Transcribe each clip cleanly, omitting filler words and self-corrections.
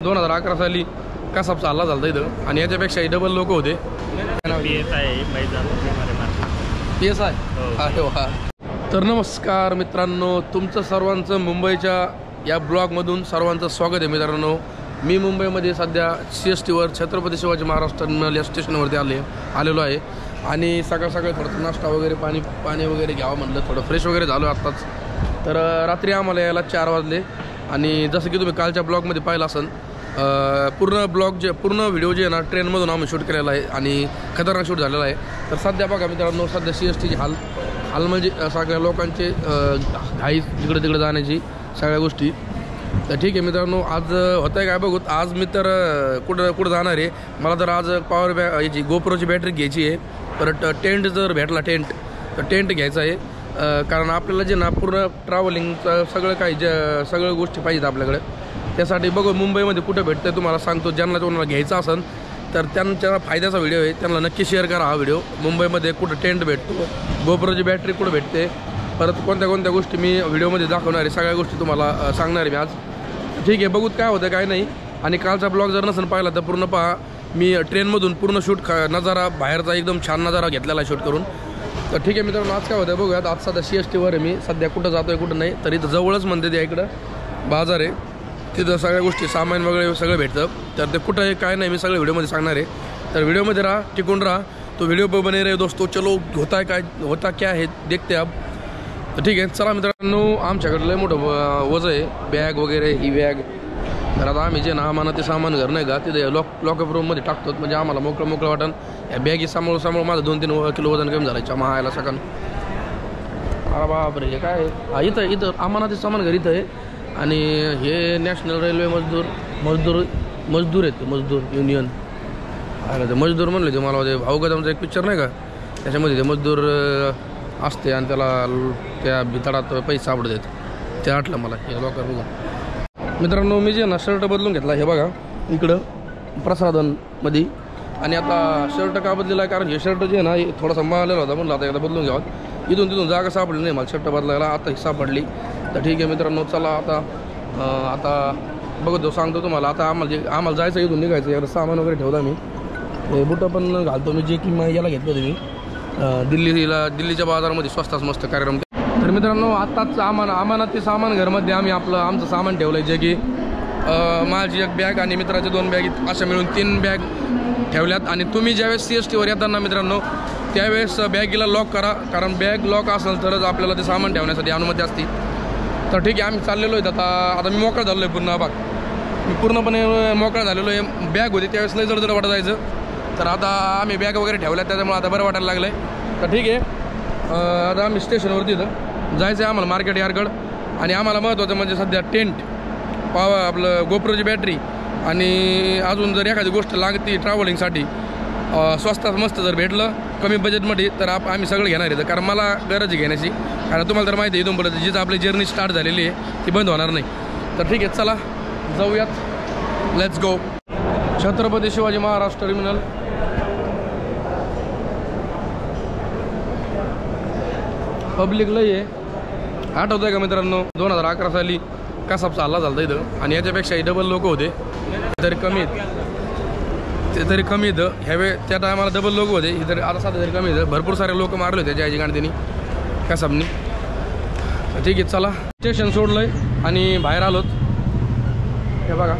2011 साली कसाब चालला झाला इथं आणि याच्यापेक्षाही डबल लोक होते. PSI अरे वा. तर नमस्कार मित्रांनो, तुमचं सर्वांचं मुंबईच्या या ब्लॉगमधून सर्वांचं स्वागत आहे. मित्रांनो, मी मुंबईमध्ये सध्या CSTवर छत्रपती शिवाजी महाराज टर्मिनल या स्टेशनवरती आलेलो आहे आणि सकाळ सकाळी थोडंसं नाश्ता वगैरे पाणी वगैरे घ्यावं म्हणलं, थोडं फ्रेश वगैरे झालो आत्ताच. तर रात्री आम्हाला यायला 4 वाजले आणि जसं की तुम्ही कालच्या ब्लॉगमध्ये पाहिलं असेल, पूर्ण व्हिडिओ जे आहे ना ट्रेनमधून आम्ही शूट केलेला आहे आणि खतरनाक शूट झालेला आहे. तर सध्या बघा मित्रांनो, सध्या CSTची हाल म्हणजे सगळ्या लोकांचे घाई इकडे तिकडे जाण्याची सगळ्या गोष्टी. तर ठीक आहे मित्रांनो, आज होतं आहे काय बघू. आज मी तर कुठं जाणार आहे. मला तर आज पॉवर याची GoProची बॅटरी घ्यायची आहे. परत टेंट जर भेटला तर टेंट घ्यायचा आहे. कारण आपल्याला जे ना पूर्ण ट्रॅव्हलिंगचं सगळं गोष्टी पाहिजेत आपल्याकडे. त्यासाठी बघू मुंबईमध्ये कुठं भेटतं तुम्हाला सांगतो. ज्यांना तुम्हाला घ्यायचं असेल तर त्यांच्या फायद्याचा व्हिडिओ आहे, त्यांना नक्की शेअर करा हा व्हिडिओ. मुंबईमध्ये कुठं टेंट भेटतो, GoProची बॅटरी कुठं भेटते, परत कोणत्या गोष्टी मी व्हिडिओमध्ये दाखवणार आहे, सगळ्या गोष्टी तुम्हाला सांगणार आहे मी आज. ठीक आहे, बघूत काय होतं काय नाही. आणि कालचा ब्लॉग जर नसेल पाहिला तर पूर्ण पहा. मी ट्रेनमधून पूर्ण शूट नजारा बाहेरचा एकदम छान नजारा घेतलेला शूट करून. तर ठीक आहे मित्रांनो, आज काय होतं बघूयात. आज सध्या CSTवर आहे मी. सध्या कुठं जातो आहे कुठं नाही. तर इथं जवळच म्हणते ते इकडं बाजार आहे, तिथं सगळ्या गोष्टी सामान वगैरे सगळं भेटतं. तर ते कुठं आहे काय नाही मी सगळं व्हिडिओमध्ये सांगणार आहे. तर व्हिडिओमध्ये राहा, टिकून राहा. तो व्हिडिओ बने रहे दोस्तों. चलो होता क्या है देखते अब. तर ठीक आहे, चला मित्रांनो. आमच्याकडे लय मोठं वजन आहे, बॅग वगैरे, ही बॅग. तर आता आम्ही जे ना आम्हाला ते सामान घर नाही का तिथे लॉकअप रूममध्ये टाकतो, म्हणजे आम्हाला मोकळं वाटण. या बॅगी सांभाळून माझं 2-3 किलो वजन कमी झालं महायला सकाळ. अरे बापरे, काय इथं आम्हाला ते सामान घर इथं आहे. आणि हे नॅशनल रेल्वे मजदूर आहेत, मजदूर युनियन. ते मजदूर म्हणले ते मला भाऊ कदमचा एक पिक्चर नाही का, त्याच्यामध्ये ते मजदूर असते आणि त्याला त्या भितडात पैसे सापडत आहेत. ते आटलं मला हे लॉकर बघून. मित्रांनो, मी जे ना शर्ट बदलून घेतला, हे बघा इकडं प्रसाधनमध्ये. आणि आता शर्ट का बदलेला आहे, कारण हे शर्ट जे आहे ना हे थोडासा मारलेला होता, म्हणलं आता एकदा बदलून घ्यावा. इथून तिथून जागा सापडली नाही मला शर्ट बदलायला, आता ही सापडली. तर ठीक आहे मित्रांनो, चला आता बघतो, सांगतो तुम्हाला. आता आम्हाला जायचं, इथून निघायचं. याला सामान वगैरे ठेवला मी. हे बुटं पण घालतो मी, जे की याला घेतलं होतं मी दिल्लीच्या बाजारामध्ये स्वस्तात मस्त कार्यक्रम. तर मित्रांनो, आत्ताच अमानती सामान घरमध्ये आम्ही आमचं सामान ठेवलं आहे, जे की माझी एक बॅग आणि मित्राची 2 बॅग, अशा मिळून 3 बॅग ठेवल्यात. आणि तुम्ही ज्यावेळेस CSTवर येताना मित्रांनो त्यावेळेस बॅगीला लॉक करा, कारण बॅग लॉक असेल तरच आपल्याला ते सामान ठेवण्यासाठी अनुमती असते. तर ठीक आहे, आम्ही चाललेलो आहेत. आता मी मोकळा झालो आहे पूर्ण. मी पूर्णपणे मोकळा झालेलो आहे. बॅग होती त्यावेळेस लय जड वाटत जायचं. तर आता आम्ही बॅग वगैरे ठेवल्यात, त्याच्यामुळे आता बरं वाटायला लागलं आहे. तर ठीक आहे, आता आम्ही स्टेशनवरती इथं जायचं आहे आम्हाला, मार्केट यार्डकडं. आणि आम्हाला महत्त्वाचं म्हणजे सध्या टेंट, आपलं GoProची बॅटरी आणि अजून जर एखादी गोष्ट लागते ट्रॅव्हलिंगसाठी स्वस्तात मस्त जर भेटलं कमी बजेटमध्ये तर आम्ही सगळं घेणार आहे. कारण मला गरज आहे घेण्याची, कारण तुम्हाला तर माहिती आहे इथून पुढे जिथं आपली जर्नी स्टार्ट झालेली आहे ती बंद होणार नाही. तर ठीक आहे, चला जाऊयात, let's go. Chhatrapati Shivaji Maharaj terminal. Public लई आहे. आठवतं आहे का मित्रांनो, 2011 साली कसाब चालला झाला इथं आणि याच्यापेक्षाही डबल लोक होते. तरी कमी इथं ह्यावेळी त्या टायमाला डबल लोक होते इथं. आता सध्या तरी कमी इथं भरपूर सारे लोक मारले होते त्याच्या गांडीने कसाबनी. ठीक आहे, चला स्टेशन सोडलं आहे आणि बाहेर आलोत. हे बघा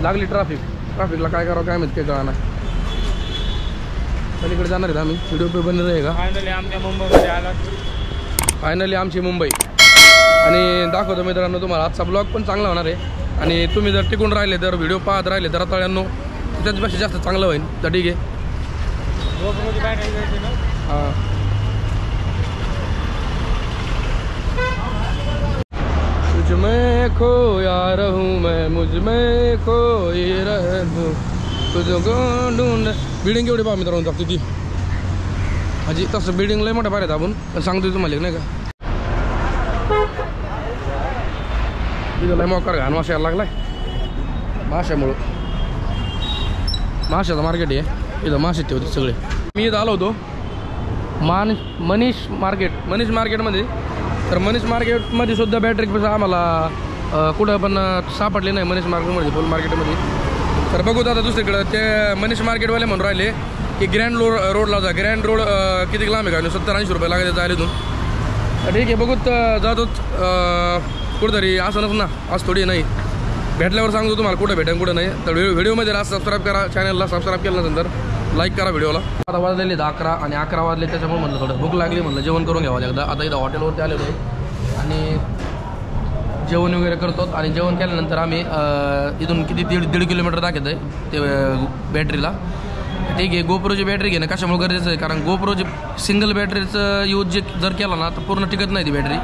लागली ट्रॅफिकला काय करावं काय माहिती, काही कळा नाही. पलीकडे जाणार आहेत आम्ही. व्हिडिओ पे बनले आहे का. फायनली आमची मुंबई. आणि दाखवतो मित्रांनो तुम्हाला. आजचा ब्लॉग पण चांगला होणार आहे आणि तुम्ही जर टिकून राहिले तर व्हिडिओ पाहत राहिले तर तळ्यांनो त्याच्यापेक्षा जास्त चांगलं होईल. तर ठीक आहे, हां तुझ में खोया रहूं मैं, मुझ में खोई रहूं तुझको ढूंढ. बिल्डिंग एवढी पहा मित्रांनो दाखवतो ती. म्हणजे तसं बिल्डिंग लय मोठ्या पाहिजे आपण, पण सांगतो तुम्हाला नाही का. तिथं लय मोकार घाण वास यायला लागलाय माशामुळं. माशाचं मार्केट आहे इथं, मासे ठेवते सगळे. मी इथं आलो होतो मनीष मार्केटमध्ये. तर मनीष मार्केटमध्ये सुद्धा बॅटरी पैसा आम्हाला कुठं पण सापडले नाही मनीष मार्केटमध्ये फुल मार्केटमध्ये. तर बघू आता दुसरीकडं ते मनीष मार्केटवाले म्हणून राहिले की ग्रँड रोडला जा. ग्रँड रोड किती लांब आहे का 70-80 रुपये लागले जायला इथून. तर ठीक आहे बघूत जातोच कुठंतरी असं ना आज थोडी नाही भेटल्यावर सांगतो तुम्हाला कुठं भेटेन कुठं नाही. तर व्हिडिओमध्ये सबस्क्राईब करा चॅनलला. सबस्क्राईब केल्यानंतर लाईक करा व्हिडिओला. आता वाजलेले 11 आणि 11 वाजले त्याच्यामुळे म्हणलं थोडं भूक लागली म्हणलं जेवण करून घ्यावं एकदा. आता इथं हॉटेलवरती आलेलो आहे आणि जेवण वगैरे करतो. आणि जेवण केल्यानंतर आम्ही इथून किती 1.5 किलोमीटर दाखवत आहे ते बॅटरीला. ठीक आहे गोप्रोची बॅटरी घेणं कशामुळे गरजेचं आहे कारण गोप्रोची सिंगल बॅटरीचं यूज जर केला ना तर पूर्ण टिकत नाही ती बॅटरी.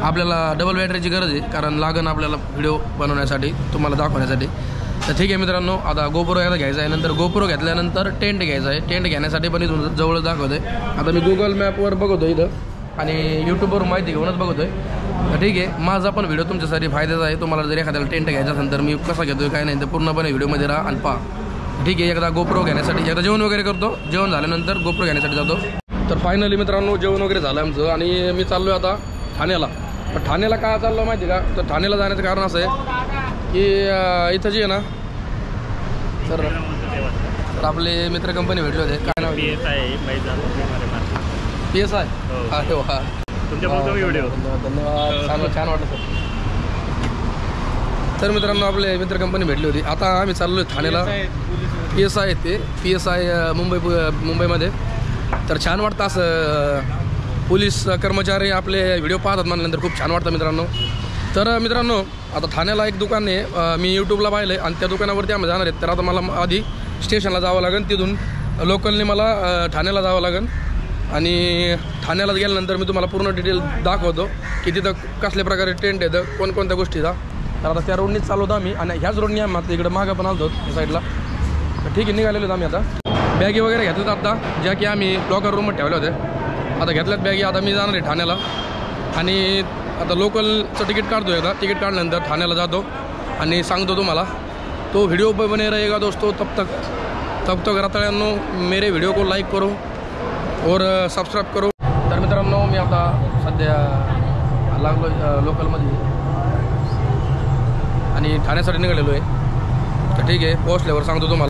आपल्याला डबल बॅटरीची गरज आहे कारण लागण आपल्याला व्हिडिओ बनवण्यासाठी तुम्हाला दाखवण्यासाठी. तर ठीक आहे मित्रांनो आता गोप्रो एकदा घ्यायचा आहे. नंतर गोप्रो घेतल्यानंतर टेंट घ्यायचा आहे. टेंट घेण्यासाठी पण इथून जवळ दाखवतो आहे. आता मी गुगल मॅपवर बघतो इथं आणि यूट्यूबवर माहिती घेऊनच बघतो आहे. तर ठीक आहे माझा पण व्हिडिओ तुमच्यासाठी फायद्याचा आहे. तुम्हाला जर एखाद्याला टेंट घ्यायचा असेल तर मी कसा घेतो काय नाही तर पूर्णपणे व्हिडिओमध्ये राहा आणि पहा. ठीक आहे एकदा गोप्रो घेण्यासाठी एकदा जेवण वगैरे करतो. जेवण झाल्यानंतर गोप्रो घेण्यासाठी जातो. तर फायनली मित्रांनो जेवण वगैरे झालं आमचं आणि मी चाललो आहे आता ठाण्याला. पण ठाण्याला काय चाललो माहिती का तर ठाण्याला जाण्याचं कारण असं आहे की इथं जी आहे ना तर आपले मित्र कंपनी भेटले होते. काय नाव PSI. अरे वा धन्यवाद छान वाटलं सर. तर मित्रांनो आपले मित्र कंपनी भेटली होती. आता आम्ही चाललो आहे ठाण्याला. PSI आहे ते PSI मुंबईमध्ये. तर छान वाटतं असं पोलीस कर्मचारी आपले व्हिडिओ पाहतात म्हणल्यानंतर खूप छान वाटतं मित्रांनो. तर मित्रांनो आता ठाण्याला एक दुकान आहे मी यूट्यूबला पाहिलं आहे आणि त्या दुकानावरती आम्ही जाणार आहेत. तर आता मला आधी स्टेशनला जावं लागेल तिथून लोकलने मला ठाण्याला जावं लागेल आणि ठाण्याला गेल्यानंतर मी तुम्हाला पूर्ण डिटेल दाखवतो की तिथं कसल्या प्रकारे टेंट येतं कोणकोणत्या गोष्टीचा. तर आता त्या रोडनीच चालवतो आम्ही आणि ह्याच रोडनी आम्ही आता इकडं मागं पण आलो या साईडला. तर ठीक आहे निघालेलो आम्ही आता. बॅगी वगैरे घेतल्यात आता ज्या की आम्ही लॉकर रूममध्ये ठेवल्या होत्या. आता घेतल्यात बॅगी. आता मी जाणार आहे ठाण्याला आणि आता लोकलचं तिकीट काढतो एकदा. तिकीट काढल्यानंतर ठाण्याला जातो आणि सांगतो तुम्हाला. तो व्हिडिओ बने रहेगा दोस्तों तब तक रताळ्यांनो मेरे व्हिडिओ को लाईक करो और सबस्क्राईब करो. तर मित्रांनो मी आता सध्या लागलो लोकलमध्ये आणि ठाण्यासाठी निघालेलो आहे. तर ठीक आहे पोहोचल्यावर सांगतो तुम्हाला.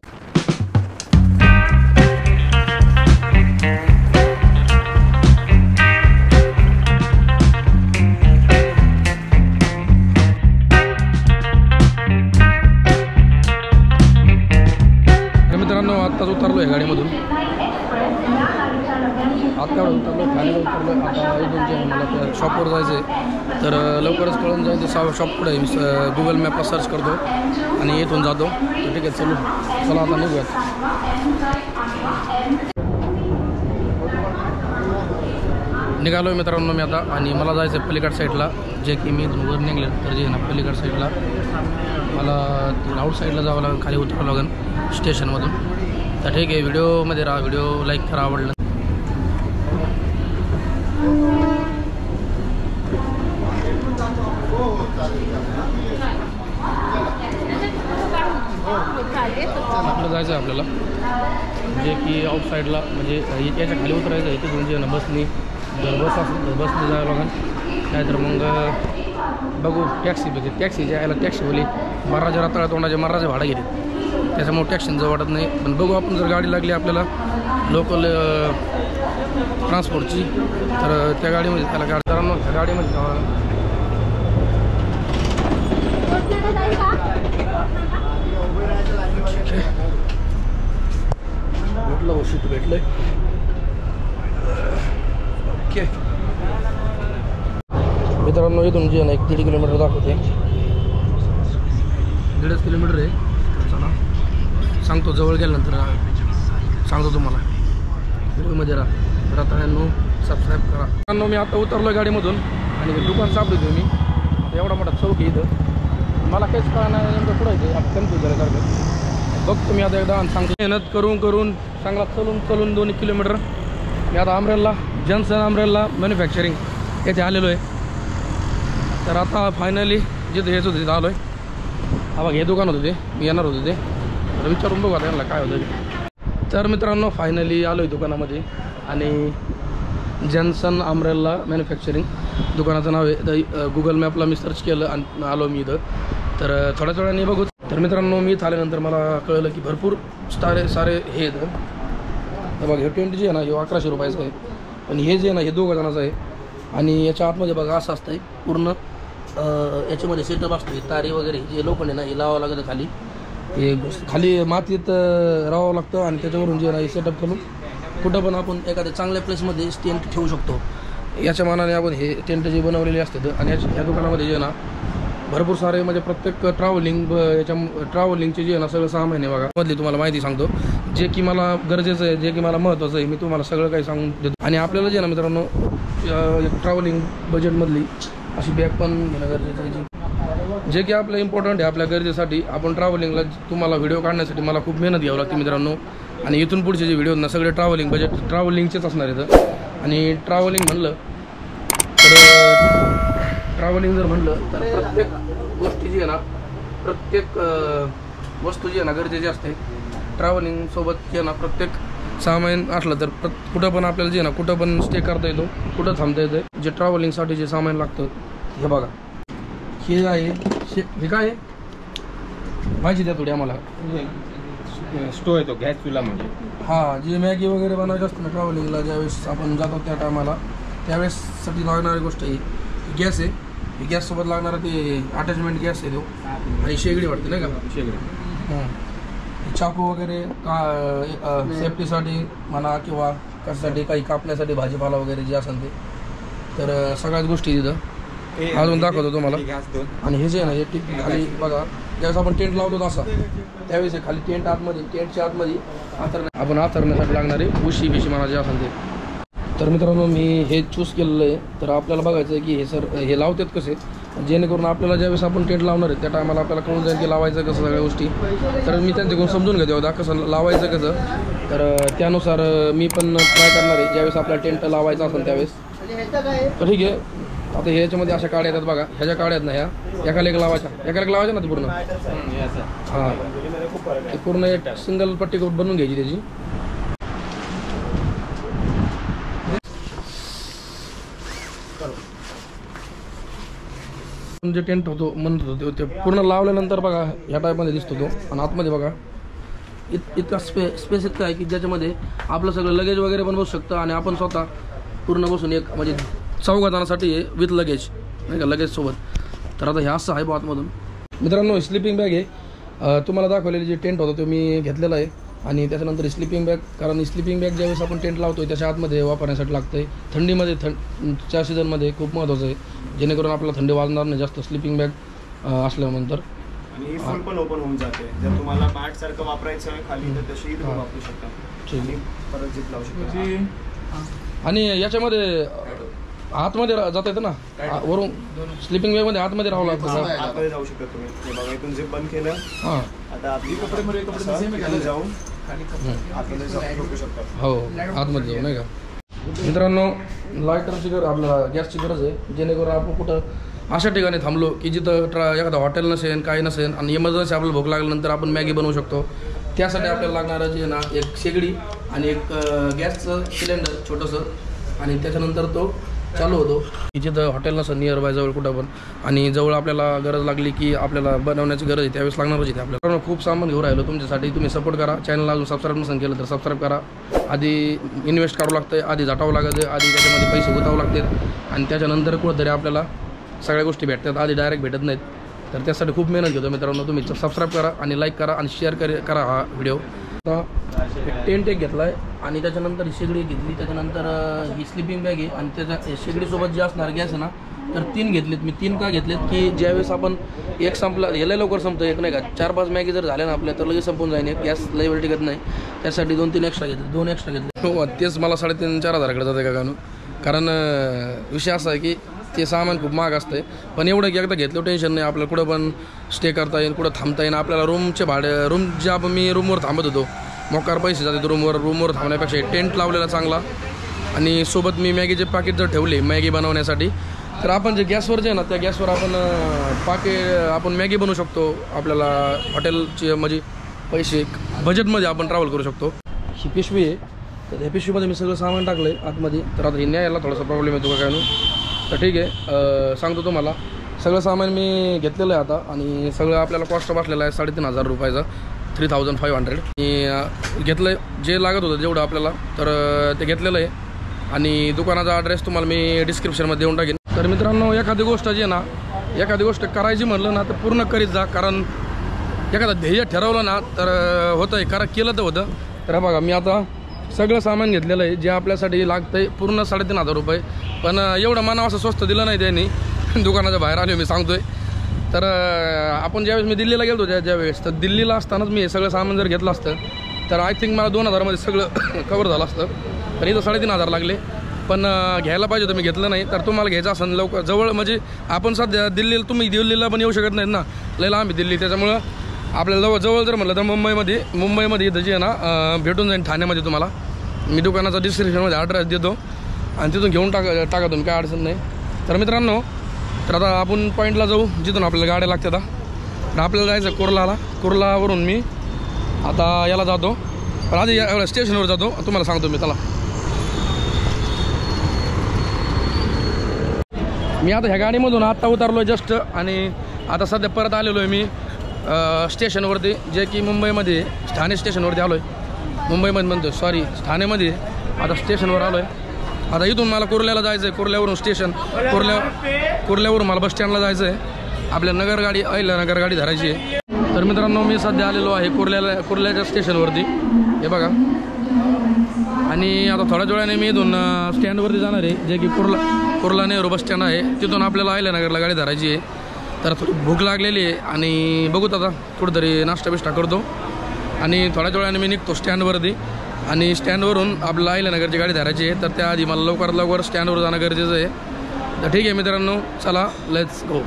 मित्रांनो आत्ताच उतरलो आहे गाडीमधून. आत्ता उतरलो ठाण्याला उतरलो. आता इथून जे मला त्या शॉपवर जायचं आहे तर लवकरच कळून जायचं शॉप कुठं आहे. मी गुगल मॅपला सर्च करतो आणि इथून जातो. तर ठीक आहे चला आता निघूयात. निघालो आहे मित्रांनो मी आता आणि मला जायचं आहे पलीकड साईडला जे की मी वर निघले तर जे ना पलीकड साईडला मला आउट साईडला जावं लागेल खाली उतरावं लागेल स्टेशनमधून. तर ठीक आहे व्हिडिओमध्ये राहा. व्हिडिओ लाईक करा आवडलं. आपलं जायचं आहे आपल्याला जे की आउट साईडला म्हणजे याच्या खाली उतरायचं आहे. तिथून जे ना बसनी जर बस असेल तर बसने जावं लागेल नाहीतर मग बघू टॅक्सी बघे. टॅक्सीच्या यायला टॅक्सीवाली महाराजा रताळा तोंडाचे महाराजा भाडं घेते त्याच्यामुळे टॅक्सीनं जावं वाटत नाही. पण बघू आपण जर गाडी लागली आपल्याला लोकल ट्रान्सपोर्टची तर त्या गाडीमध्ये त्याला गाडीदारांनो त्या गाडीमध्ये जावं लागेल. भेटलं वशीत भेटलंय. ओके मित्रांनो इथून जे ना 1.5 किलोमीटर दाखवते. 1.5 किलोमीटर आहे. चला सांगतो जवळ गेल्यानंतर सांगतो तुम्हाला. व्हिडिओमध्ये राहा. रताळ्यांनो सबस्क्राईब करा. मित्रांनो मी आता उतरलो गाडीमधून आणि दुकान सापडतो मी. आता एवढा मोठा चौक आहे इथं मला काहीच कळणार नाही नेमकं पुढं आहे. आता कन्फ्यूज झाल्यासारखं बघतो मी आता एकदा आणि सांगतो. मेहनत करून चांगला चलून 2 किलोमीटर मी आता अमरेला जॉन्सन अमरेला मॅन्युफॅक्चरिंग येथे आलेलो आहे. तर आता फायनली जिथं हेच होतं तिथं आलो आहे. हा बघ हे दुकान होतं ते मी येणार होतं ते. तर विचारून बघू आता यांना काय होतं ते. तर मित्रांनो फायनली आलो आहे दुकानामध्ये आणि जॉन्सन अम्ब्रेला मॅन्युफॅक्चरिंग दुकानाचं नाव आहे. तर गुगल मॅपला मी सर्च केलं आणि आलो मी इथं. तर थोड्याच वेळाने बघू. तर मित्रांनो मी इथं आल्यानंतर मला कळलं की भरपूर सारे हे आहेत. तर बघा हे टेंट जे आहे ना हे 1100 रुपयाचं आहे. पण हे जे आहे ना हे 2 जणांचं आहे. आणि याच्या आतमध्ये बघा असं असतं आहे पूर्ण याच्यामध्ये सेटअप असतो. तारे वगैरे जे लोखंड आहे ना हे लावावं लागतं खाली. हे खाली मातीत राहावं लागतं आणि त्याच्यावरून जे आहे ना हे सेटअप करून कुठं पण आपण एखाद्या चांगल्या प्लेसमध्ये टेंट ठेवू शकतो. याच्या मानाने आपण हे टेंट जे बनवलेले असतात. आणि या दुकानामध्ये जे ना भरपूर सारे म्हणजे प्रत्येक ट्रॅव्हलिंगचे जे आहे ना सगळं सामान आहे बघा. मधली तुम्हाला माहिती सांगतो जे की मला गरजेचं आहे, जे की मला महत्त्वाचं आहे. मी तुम्हाला सगळं काही सांगून देतो. आणि आपल्याला जे ना मित्रांनो ट्रॅव्हलिंग बजेटमधली अशी बॅग पण घेणं गरजेचं आहे जे की आपलं इम्पॉर्टंट आहे आपल्या गरजेसाठी. आपण ट्रॅव्हलिंगला तुम्हाला व्हिडिओ काढण्यासाठी मला खूप मेहनत घ्यावी लागते मित्रांनो. आणि इथून पुढचे जे व्हिडिओ ना सगळे ट्रॅव्हलिंगचेच असणार आहेत. आणि ट्रॅव्हलिंग म्हणलं तर प्रत्येक गोष्टी जी आहे ना प्रत्येक वस्तू जी आहे ना गरजेची असते. ट्रॅव्हलिंगसोबत जे आहे ना प्रत्येक सामान असलं तर कुठं पण आपल्याला जे आहे ना कुठं पण स्टे करता येतो, कुठं थांबता येतं. जे ट्रॅव्हलिंगसाठी जे सामान लागतं हे बघा. हे आहे हे काय आहे माहिती द्या थोडी आम्हाला. स्टोव येतो गॅस चुला म्हणजे. हां जे मॅगी वगैरे बनवायचं असतं ना ट्रॅव्हलिंगला ज्यावेळेस आपण जातो त्या टायमाला त्यावेळेससाठी लागणारी गोष्ट आहे गॅस आहे. गॅससोबत लागणारा ते अटॅचमेंट गॅस आहे तो. आणि शेगडी वाटते नाही का शेगडी. चाकू वगैरे सेफ्टीसाठी म्हणा किंवा कशासाठी काही कापण्यासाठी भाजीपाला वगैरे जे असेल ते. तर सगळ्याच गोष्टी तिथं अजून दाखवतो तुम्हाला. आणि हे जे आहे ना हे टिप खाली बघा ज्यावेळेस आपण टेंट लावतो तसा त्यावेळेस खाली टेंटच्या आतमध्ये आपण आथरण्यासाठी लागणारे उशी बिशी म्हणा जे असेल ते. तर मित्रांनो मी हे चूज केलेलं आहे. तर आपल्याला बघायचं आहे की हे लावतात कसे जेणेकरून आपल्याला ज्यावेळेस आपण टेंट लावणार आहे त्या टायमाला आपल्याला कळून जाईल की लावायचं कसं सगळ्या गोष्टी. तर मी त्यांच्याकडून समजून घेते होता कसं लावायचं कसं. तर त्यानुसार मी पण ट्राय करणार आहे ज्यावेळेस आपल्याला टेंट लावायचं असेल त्यावेळेस. तर ठीक आहे. आता ह्याच्यामध्ये अशा काड्या येतात बघा. ह्या ज्या काड्या आहेत ना ह्या एकाला एक लावायच्या ना ते पूर्ण. हां ते पूर्ण एक सिंगल पट्टी बनवून घ्यायची त्याची. जे टेंट म्हणत होतो ते पूर्ण लावल्यानंतर बघा ह्या टाईपमध्ये दिसतो तो. आणि आतमध्ये बघा इतका स्पेस इतका आहे की ज्याच्यामध्ये आपलं सगळं लगेज वगैरे पण बसू शकतं. आणि आपण स्वतः पूर्ण बसून एक म्हणजे 4 जणांसाठी आहे विथ लगेज नाही का लगेजसोबत. तर आता हे असं आहे आतमधून. मित्रांनो स्लिपिंग बॅग आहे तुम्हाला दाखवलेली जे टेंट होतं तो मी घेतलेला आहे. आणि त्याच्यानंतर स्लिपिंग बॅग कारण स्लिपिंग बॅग ज्यावेळेस आपण टेंट लावतोय त्याच्या आतमध्ये वापरण्यासाठी लागतं आहे. थंडीमध्ये च्या सीझनमध्ये खूप महत्त्वाचं आहे जेणेकरून आपल्याला थंडी वाजणार नाही जास्त स्लिपिंग बॅग असल्यानंतर. आणि ही फुल पण ओपन होऊन जाते. जर तुम्हाला बॅट सारखं वापरायचं आहे खाली तर तशी तुम्ही वापरू शकता. ठीक परत जिप लावू शकता. आणि याच्यामध्ये आतमध्ये जाता येतं ना वरून स्लिपिंग बॅगमध्ये आतमध्ये राहावं लागतं. आतमध्ये जाऊ शकता तुम्ही. बघा इथून जिप बंद केलं. हां आता आपली कपडे जाऊन आतमध्ये झोपू शकता. हो आतमध्ये जाऊ नाही का. मित्रांनो लायटरची आपल्याला गॅसची गरज आहे जेणेकरून आपण कुठं अशा ठिकाणी थांबलो की जिथं एखादं हॉटेल नसेल काही नसेल आणि इमर्जन्सी आपल्याला भूक लागल्यानंतर आपण मॅगी बनवू शकतो. त्यासाठी आपल्याला लागणारं जे ना एक शेगडी आणि एक गॅसचं सिलेंडर छोटंसं आणि त्याच्यानंतर तो चालू होतो की जिथं हॉटेल नसेल नियर बाय जवळ कुठं पण. आणि जवळ आपल्याला गरज लागली की आपल्याला बनवण्याची गरज आहे त्यावेळेस लागणारच आहे आपल्याला. खूप सामान घेऊन राहिलो तुमच्यासाठी. तुम्ही सपोर्ट करा. चॅनलला अजून सबस्क्राईब नसेल केलं तर सबस्क्राईब करा. आधी इन्व्हेस्ट करावं लागतं आधी झटावं लागतं आधी त्याच्यामध्ये पैसे गुंतवावं लागतात आणि त्याच्यानंतर कुठंतरी आपल्याला सगळ्या गोष्टी भेटतात. आधी डायरेक्ट भेटत नाहीत. तर त्यासाठी खूप मेहनत घेतो मित्रांनो. तुम्ही सबस्क्राईब करा आणि लाईक करा आणि शेअर करा हा व्हिडिओ. आता टेंट एक घेतला आहे आणि त्याच्यानंतर ही शेगडी घेतली. त्याच्यानंतर ही स्लिपिंग बॅग आहे आणि त्याच्या शेगडीसोबत जे असणार गॅस आहे ना तर 3 घेतलेत मी. 3 का घेतलेत की ज्यावेळेस आपण एक संपला ह्याला लवकर संपतं एक नाही का. 4-5 मॅगी जर झाल्या ना आपल्या तर लगेच संपून जाईन. एक गॅस लई वेळ टिकत नाही त्यासाठी 2-3 एक्स्ट्रा घेतले. 2 एक्स्ट्रा घेतले. हो तेच मला 3,500-4,000 हजाराकडे जाते का गाणं. कारण विषय असा आहे की ते सामान खूप महाग असतं. पण एवढं की एकदा घेतलं टेन्शन नाही. आपल्याला कुठं पण स्टे करता येईल कुठं थांबता येईल. आपल्याला रूमचे रूम जे आपण मी रूमवर थांबत होतो मोकार पैसे जाते रूमवर थांबण्यापेक्षा टेंट लावलेला चांगला. आणि सोबत मी मॅगीचे पाकिट जर ठेवले मॅगी बनवण्यासाठी तर आपण जे गॅसवर जे आहे ना त्या गॅसवर आपण मॅगी बनवू शकतो. आपल्याला हॉटेलचे म्हणजे पैसे बजेटमध्ये आपण ट्रॅव्हल करू शकतो. ही पिशवी आहे तर ह्या पिशवीमध्ये मी सगळं सामान टाकलं आहे आतमध्ये. तर आता हे न्यायला थोडासा प्रॉब्लेम येतो का काय नाही. तर ठीक आहे, सांगतो तुम्हाला सगळं सामान मी घेतलेलं आहे आता. आणि सगळं आपल्याला कॉस्ट बसलेलं आहे 3,500 रुपयाचं, 3,500 आणि घेतलं आहे जे लागत होतं जेवढं आपल्याला. तर ते घेतलेलं आहे. आणि दुकानाचा ॲड्रेस तुम्हाला मी डिस्क्रिप्शनमध्ये देऊन टाकेन. तर मित्रांनो, एखादी गोष्ट जी आहे ना, एखादी गोष्ट करायची म्हणलं ना तर पूर्ण करीत जा. कारण एखादं ध्येय ठरवलं ना तर होतं आहे, केलं तर होतं. तर बघा मी आता सगळं सामान घेतलेलं आहे जे आपल्यासाठी लागतं आहे, पूर्ण 3,500 रुपये. पण एवढं मनावर असं स्वस्त दिलं नाही त्यांनी. दुकानाच्या बाहेर आलो मी सांगतोय. तर आपण ज्यावेळेस मी दिल्लीला गेलो ज्यावेळेस, तर दिल्लीला असतानाच मी हे सगळं सामान जर घेतलं असतं तर आय थिंक मला 2,000मध्ये सगळं कवर झालं असतं. तर इथं 3,500 लागले. पण घ्यायला पाहिजे होतं, मी घेतलं नाही. तर तुम्हाला घ्यायचं असेल लवकर जवळ, म्हणजे आपण सध्या दिल्लीला, तुम्ही दिल्लीला पण येऊ शकत नाहीत ना, लय लांब आहे दिल्ली. त्याच्यामुळं आपल्याला जवळ जर म्हटलं तर मुंबईमध्ये इथं जी आहे ना भेटून जाईल ठाण्यामध्ये. तुम्हाला मी दुकानाचा डिस्क्रिप्शनमध्ये ॲड्रेस देतो आणि तिथून घेऊन टाका तुम्ही, काय अडचण नाही. तर मित्रांनो, तर आता आपण पॉईंटला जाऊ जिथून आपल्याला गाड्या लागतात. तर आपल्याला जायचं कुर्लावरून मी आता याला जातो. पण आधी एवढ्या स्टेशनवर जातो, तुम्हाला सांगतो मी. चला, मी आता ह्या गाडीमधून आत्ता उतरलो जस्ट. आणि आता सध्या परत आलेलो आहे मी स्टेशनवरती, जे की मुंबईमध्ये ठाणे स्टेशनवरती आलो आहे. मुंबईमध्ये म्हणतो सॉरी, ठाणेमध्ये आता स्टेशनवर आलो आहे. आता इथून मला कुर्ल्याला जायचं आहे. कुर्ल्यावरून स्टेशन, कुर्ल्यावरून मला बसस्टँडला जायचं आहे. आपल्या अहिल्यानगर गाडी धरायची आहे. तर मित्रांनो, मी सध्या आलेलो आहे कुर्ल्याच्या स्टेशनवरती, हे बघा. आणि आता थोड्याच वेळाने मी इथून स्टँडवरती जाणार आहे, जे की कुर्ला नेहरू बसस्टँड आहे. तिथून आपल्याला अहिल्यानगरला गाडी धरायची आहे. तर थोडी भूक लागलेली आहे आणि बघूत आता कुठंतरी नाश्ता बिष्टा करतो आणि थोड्याच वेळाने मी निघतो स्टँडवरती. आणि स्टँडवरून आपल्याला अहिल्यानगरची गाडी धरायची आहे. तर त्याआधी मला लवकरात लवकर स्टँडवर जाणं गरजेचं आहे. तर ठीक आहे मित्रांनो, चला लेट्स गो.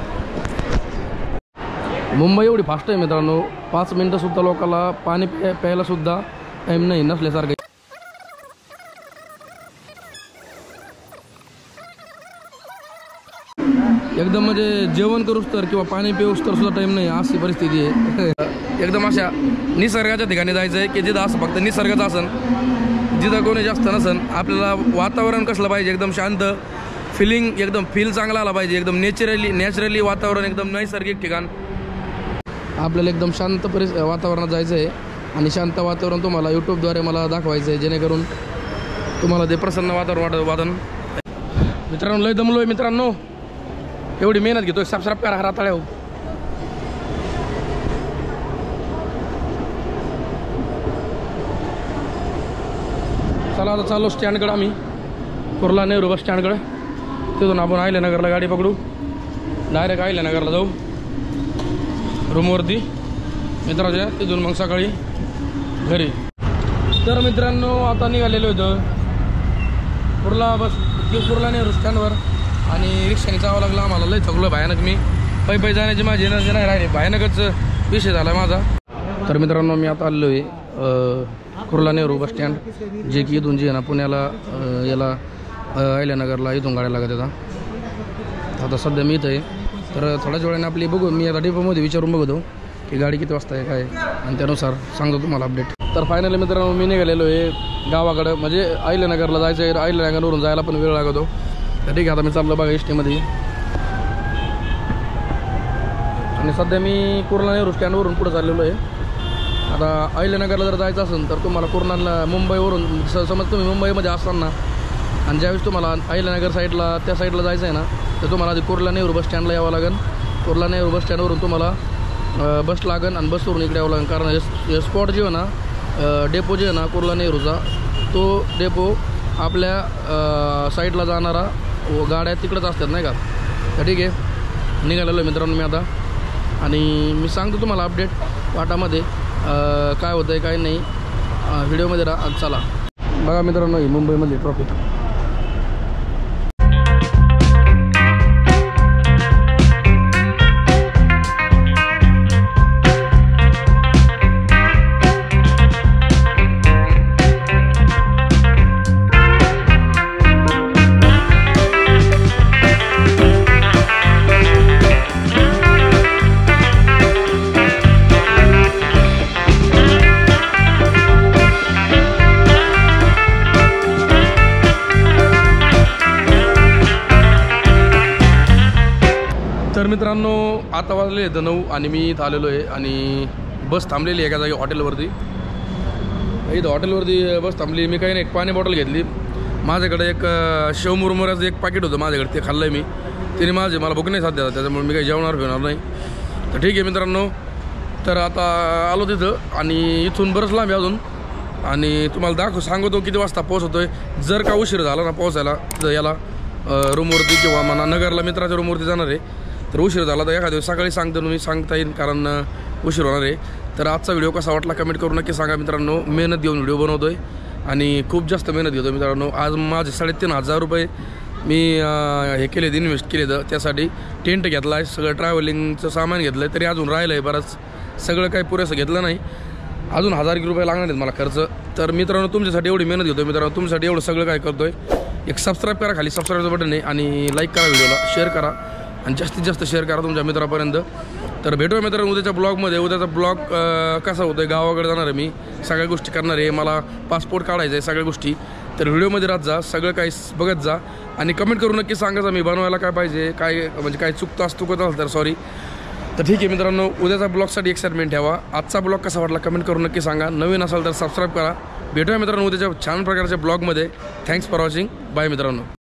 मुंबई एवढी फास्ट आहे मित्रांनो, 5 मिनटंसुद्धा लोकांना पाणी प्यायलासुद्धा टाईम नाही नसल्यासारखं. एकदम म्हणजे जेवण करूच तर किंवा पाणी पिऊस तर सुद्धा टाईम नाही, अशी परिस्थिती आहे. एकदम अशा निसर्गाच्या ठिकाणी जायचं आहे की जिथं असं फक्त निसर्गाचं असन, जिथं कोणी जास्त नसन. आपल्याला वातावरण कसलं पाहिजे, एकदम शांत फिलिंग, एकदम फील चांगला आला पाहिजे. एकदम नॅचरली वातावरण, एकदम नैसर्गिक ठिकाण. आपल्याला एकदम शांत वातावरणात जायचं आहे. आणि शांत वातावरण तुम्हाला यूट्यूबद्वारे मला दाखवायचं आहे, जेणेकरून तुम्हाला ते प्रसन्न वातावरण. मित्रांनो, लय दमलो आहे मित्रांनो, एवढी मेहनत घेतो. साफ करा राताळ्या हो. चला आता चालू स्टँडकडे आम्ही, कुर्ला नेहरू बस स्टँडकडे. तिथून आपण अहिल्यानगरला गाडी पकडू, डायरेक्ट अहिल्यानगरला जाऊ रूमवरती मित्राच्या. तिथून मग सकाळी घरी. तर मित्रांनो, आता निघालेलो होतं कुर्ला नेहरू स्टँडवर. आणि रिक्षाने जावं लागलं आम्हाला, लय थकलो भयानक. मी पायी जाण्याची माझी एनर्जी नाही राहिली, भयानकच विषय झाला माझा. तर मित्रांनो, मी आता आलेलो आहे कुर्ला नेहरू बस स्टँड, जे की इथून जे आहे ना पुण्याला याला अहिल्यानगरला इथून गाड्या लागत येतात. आता सध्या मी इथं आहे. तर थोड्याच वेळाने आपली बघू, मी आता डिपोमध्ये विचारून बघतो की गाडी किती वाजता आहे काय, आणि त्यानुसार सांगतो तुम्हाला अपडेट. तर फायनली मित्रांनो, मी निघालेलो आहे गावाकडं, म्हणजे अहिल्यानगरला जायचं आहे. अहिल्यानगरवरून जायला पण वेळ लागतो. तर ठीक आहे, आता मी चाललो बघा एस टीमध्ये. आणि सध्या मी कुर्ला नेहरू स्टँडवरून पुढं चाललेलो आहे. आता अहिल्यानगरला जर जायचं असेल तर तुम्हाला कुर्ला मुंबईवरून, समज तुम्ही मुंबईमध्ये असताना आणि ज्यावेळेस तुम्हाला अहिल्यानगर साईडला त्या साईडला जायचं आहे ना, तर तुम्हाला आधी कुर्ला नेहरू बस स्टँडला यावं लागेल. कुर्ला नेहरू बस स्टँडवरून तुम्हाला बस लागेल आणि बसवरून इकडे यावं लागेल. कारण हे स्पॉट जे आहे ना, डेपो जे आहे ना कुर्ला नेहरूचा, तो डेपो आपल्या साईडला जाणारा गाड्या तिकडंच असतात नाही का. तर ठीक आहे, निघालेलो आहे मित्रांनो मी आता. आणि मी सांगतो तुम्हाला अपडेट वाटामध्ये काय होतं आहे काय नाही, व्हिडिओमध्ये चला बघा मित्रांनो. ही मुंबईमधली ट्रॉफिक. आता वाजले आहेत 9 आणि मी इथं आलेलो आहे आणि बस थांबलेली आहे एका जागी हॉटेलवरती. इथं हॉटेलवरती बस थांबली. मी काही नाही, एक पाणी बॉटल घेतली. माझ्याकडे एक शेवमुरमुऱ्याचं एक पाकिट होतं माझ्याकडे, ते खाल्लं आहे मी. तिने मला भूक नाही साध्या, त्याच्यामुळे मी काही जेवणार फिरणार नाही. तर ठीक आहे मित्रांनो, तर आता आलो तिथं आणि इथून बरंच लांब आहे अजून. आणि तुम्हाला सांगतो किती वाजता पोहोचतो आहे. जर का उशीर झाला ना पोहोचायला तर याला रूमवरती किंवा मला नगरला मित्राच्या रूमवरती जाणार आहे, तर उशीर झाला तर एखाद्या सकाळी सांगतो मी, सांगता येईल कारण उशीर होणार आहे. तर आजचा व्हिडिओ कसा वाटला कमेंट करून नक्की सांगा मित्रांनो. मेहनत घेऊन व्हिडिओ बनवतो आहे आणि खूप जास्त मेहनत घेतो मित्रांनो. आज माझे 3,500 रुपये मी हे केले, इन्व्हेस्ट केले. तर त्यासाठी टेंट घेतला आहे, सगळं ट्रॅव्हलिंगचं सामान घेतलं आहे. तरी अजून राहिलं आहे बरंच, सगळं काही पुरेसं घेतलं नाही. अजून 1000 रुपये लागणार आहेत मला खर्च. तर मित्रांनो तुमच्यासाठी एवढी मेहनत घेतो मित्रांनो, तुमच्यासाठी एवढं सगळं काय करतो आहे. एक सबस्क्राईब करा, खाली सबस्क्राईबचं बटन आहे, आणि लाईक करा व्हिडिओला, शेअर करा आणि जास्तीत जास्त शेअर करा तुमच्या मित्रापर्यंत. तर भेटूया मित्रांनो उद्याच्या ब्लॉगमध्ये. उद्याचा ब्लॉग कसा होतो आहे, गावाकडे जाणार आहे मी, सगळ्या गोष्टी करणार आहे, मला पासपोर्ट काढायचा आहे, सगळ्या गोष्टी. तर व्हिडिओमध्ये राहत जा, सगळं काही बघत जा आणि कमेंट करून नक्की सांगायचं मी बनवायला काय पाहिजे, काय म्हणजे काय चुकत असेल तर सॉरी. तर ठीक आहे मित्रांनो, उद्याचा ब्लॉगसाठी एक्साइटमेंट ठेवा. आजचा ब्लॉग कसा वाटला कमेंट करून नक्की सांगा. नवीन असाल तर सबस्क्राईब करा. भेटूया मित्रांनो उद्याच्या छान प्रकारच्या ब्लॉगमध्ये. Thanks for watching. बाय मित्रांनो.